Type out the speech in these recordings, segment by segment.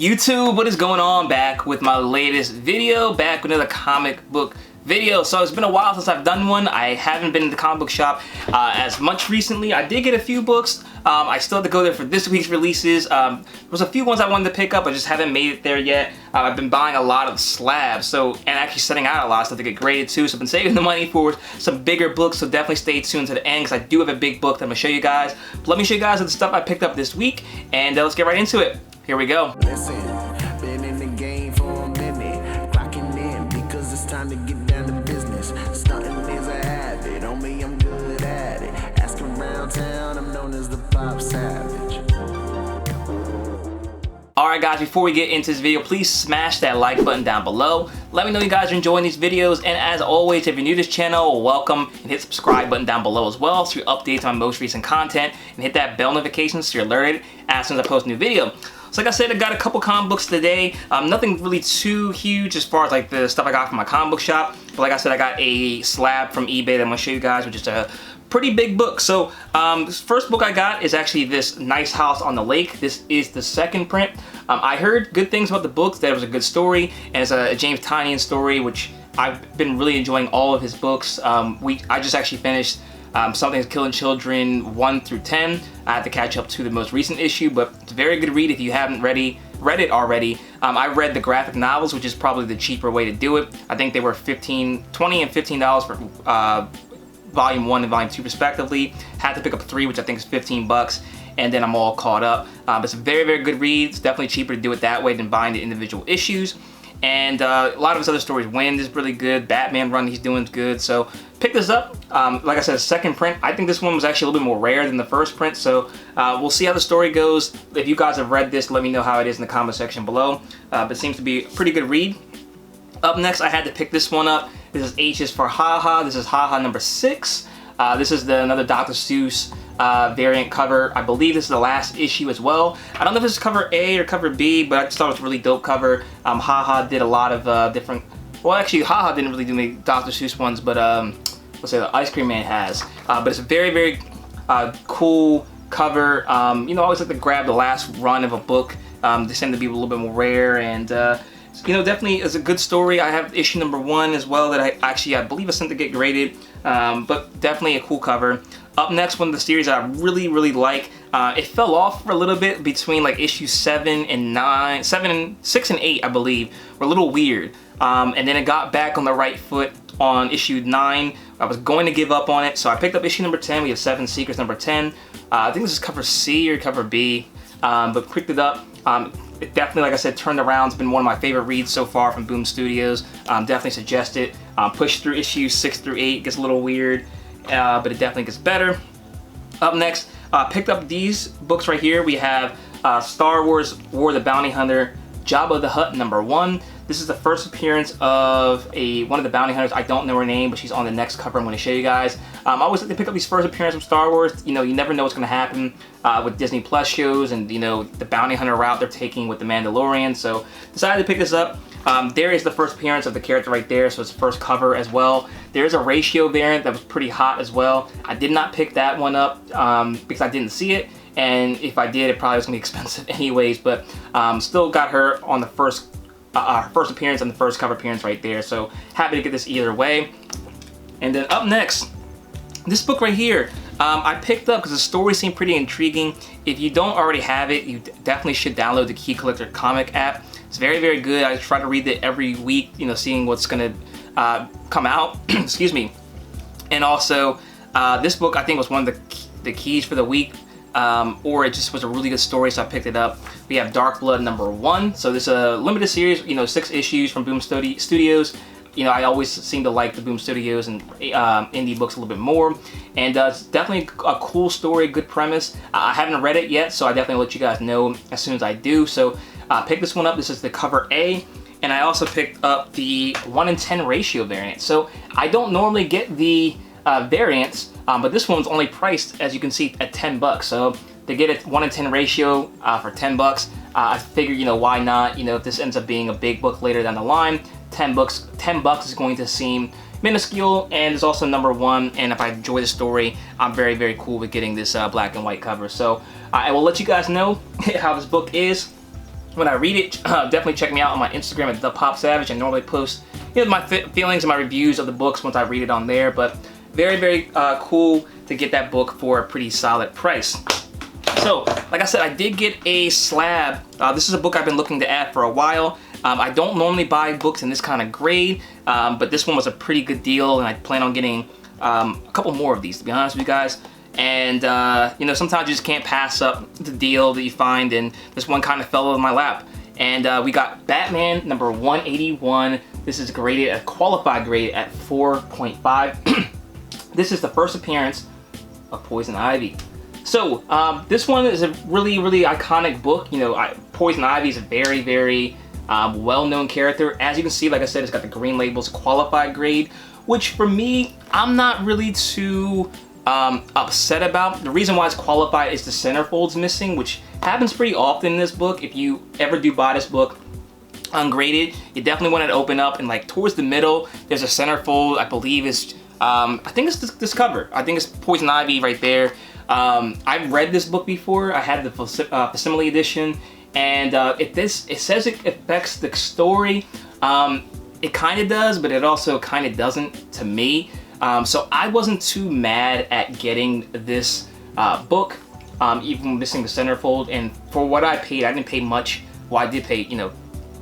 YouTube, what is going on? Back with my latest video, back with another comic book video. So it's been a while since I've done one. I haven't been in the comic book shop as much recently. I did get a few books. I still have to go there for this week's releases. There was a few ones I wanted to pick up. I just haven't made it there yet. I've been buying a lot of slabs, and actually setting out a lot of stuff to get graded too. So I've been saving the money for some bigger books. So definitely stay tuned to the end because I do have a big book that I'm gonna show you guys. But let me show you guys the stuff I picked up this week, and let's get right into it. Here we go. Listen, been in the game for a minute, clocking in because it's time to get down to business. Stunting is a habit, on me I'm good at it. Ask around town, I'm known as the Popsavage. Alright guys, before we get into this video, please smash that like button down below. Let me know you guys are enjoying these videos, and as always, if you're new to this channel, welcome, and hit the subscribe button down below as well so you updates on my most recent content, and hit that bell notification so you're alerted as soon as I post a new video. So like I said, I got a couple comic books today. Nothing really too huge as far as like the stuff I got from my comic book shop, but like I said, I got a slab from eBay that I'm gonna show you guys, which is a pretty big book. So this first book I got is actually this Nice House on the Lake. This is the second print. I heard good things about the books, that it was a good story, and it's a James Tynion story, which I've been really enjoying all of his books. I just actually finished Something's Killing Children 1 through 10. I had to catch up to the most recent issue, but it's a very good read if you haven't read it already. I read the graphic novels, which is probably the cheaper way to do it. I think they were $20 and $15 for volume 1 and volume 2 respectively. Had to pick up 3, which I think is 15 bucks, and then I'm all caught up. It's a very, very good read. It's definitely cheaper to do it that way than buying the individual issues. And a lot of his other stories, Wind is really good, Batman Run he's doing good, so pick this up. Like I said, second print. I think this one was actually a little bit more rare than the first print, so we'll see how the story goes. If you guys have read this, let me know how it is in the comment section below, but it seems to be a pretty good read. Up next, I had to pick this one up. This is H is for Ha Ha. This is Ha Ha number 6. This is another Dr. Seuss variant cover. I believe this is the last issue as well. I don't know if this is cover A or cover B, but I just thought it was a really dope cover. Ha Ha did a lot of different, well actually Ha Ha didn't really do any Dr. Seuss ones, but let's say the Ice Cream Man has. But it's a very, very cool cover. You know, I always like to grab the last run of a book. They tend to be a little bit more rare, and you know, definitely is a good story. I have issue number 1 as well that I believe I sent to get graded, but definitely a cool cover. Up next, one of the series that I really, really like. It fell off for a little bit between like issue 7 and 9, 6 and 8, I believe, were a little weird. And then it got back on the right foot on issue 9. I was going to give up on it, so I picked up issue number 10. We have 7 Secrets number 10. I think this is cover C or cover B, but picked it up. It definitely, like I said, turned around. It's been one of my favorite reads so far from Boom Studios. Definitely suggest it. Push through issues 6 through 8. It gets a little weird, but it definitely gets better. Up next, picked up these books right here. We have Star Wars War of the Bounty Hunter, Jabba the Hutt number 1. This is the first appearance of one of the bounty hunters. I don't know her name, but she's on the next cover I'm going to show you guys. I always like to pick up these first appearances from Star Wars. You know, you never know what's going to happen with Disney Plus shows, and you know, the bounty hunter route they're taking with The Mandalorian. So decided to pick this up. There is the first appearance of the character right there, so it's the first cover as well. There is a ratio variant that was pretty hot as well. I did not pick that one up because I didn't see it, and if I did, it probably was going to be expensive anyways, but still got her on the first appearance and the first cover appearance right there, so happy to get this either way. And then up next, this book right here, I picked up because the story seemed pretty intriguing. If you don't already have it, you definitely should download the Key Collector comic app. It's very, very good. I try to read it every week, you know, seeing what's gonna come out. Excuse me. And also, this book I think was one of the keys for the week. Or it just was a really good story, so I picked it up. We have Dark Blood number 1. So this is a limited series, you know, 6 issues from Boom Studios. You know, I always seem to like the Boom Studios and indie books a little bit more. And it's definitely a cool story, good premise. I haven't read it yet, so I definitely let you guys know as soon as I do. So pick this one up. This is the cover A. And I also picked up the 1 in 10 ratio variant. So I don't normally get the variants, but this one's only priced, as you can see, at 10 bucks. So to get a 1 in 10 ratio for 10 bucks, I figured, you know, why not? You know, if this ends up being a big book later down the line, 10 bucks is going to seem minuscule, and it's also number 1. And if I enjoy the story, I'm very, very cool with getting this black and white cover. So I will let you guys know how this book is. when I read it. Definitely check me out on my Instagram at ThePopSavage. I normally post my feelings and my reviews of the books once I read it on there. But very, very cool to get that book for a pretty solid price. So, like I said, I did get a slab. This is a book I've been looking to add for a while. I don't normally buy books in this kind of grade, but this one was a pretty good deal, and I plan on getting a couple more of these, to be honest with you guys. And sometimes you just can't pass up the deal that you find, and this one kind of fell in my lap. And we got Batman number 181. This is graded a qualified grade at 4.5. This is the first appearance of Poison Ivy. So this one is a really, really iconic book. Poison Ivy is a very, very well-known character. As you can see, like I said, it's got the green labels, qualified grade, which for me, I'm not really too upset about. The reason why it's qualified is the centerfold's missing, which happens pretty often in this book. If you ever do buy this book ungraded, you definitely want it to open up, and like towards the middle, there's a centerfold. I believe is, I think it's this cover. I think it's Poison Ivy right there. I've read this book before. I had the facsimile edition, and it says it affects the story. It kind of does, but it also kind of doesn't to me. So I wasn't too mad at getting this book, even missing the centerfold. And for what I paid, I didn't pay much. Well, I did pay,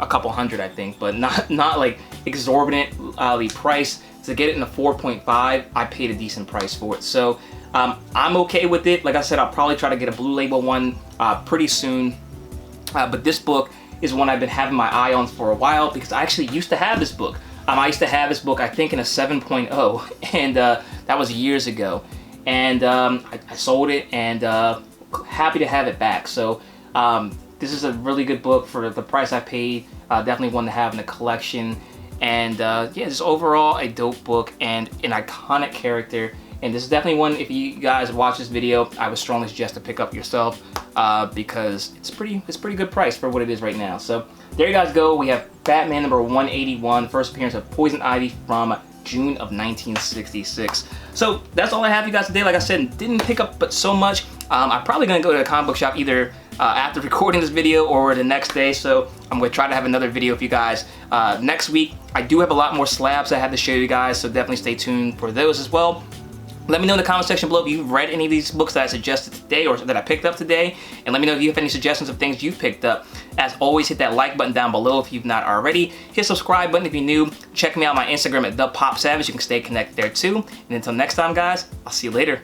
a couple hundred, I think, but not like exorbitantly priced. To get it in a 4.5, I paid a decent price for it. So I'm okay with it. Like I said, I'll probably try to get a blue label one pretty soon. But this book is one I've been having my eye on for a while, because I actually used to have this book. I used to have this book, I think, in a 7.0, and that was years ago. And I sold it, and happy to have it back. So this is a really good book for the price I paid. Definitely one to have in the collection. And yeah, just overall a dope book and an iconic character. And this is definitely one, if you guys watch this video, I would strongly suggest to pick up yourself, because it's pretty good price for what it is right now. So there you guys go. We have Batman number 181, first appearance of Poison Ivy from June of 1966. So that's all I have for you guys today. Like I said, didn't pick up but so much. I'm probably gonna go to a comic book shop either after recording this video or the next day. So I'm gonna try to have another video for you guys next week. I do have a lot more slabs I have to show you guys, so definitely stay tuned for those as well. Let me know in the comment section below if you've read any of these books that I suggested today or that I picked up today. And let me know if you have any suggestions of things you've picked up. As always, hit that like button down below if you've not already. Hit subscribe button if you're new. Check me out on my Instagram at ThePopSavage. You can stay connected there too. And until next time, guys, I'll see you later.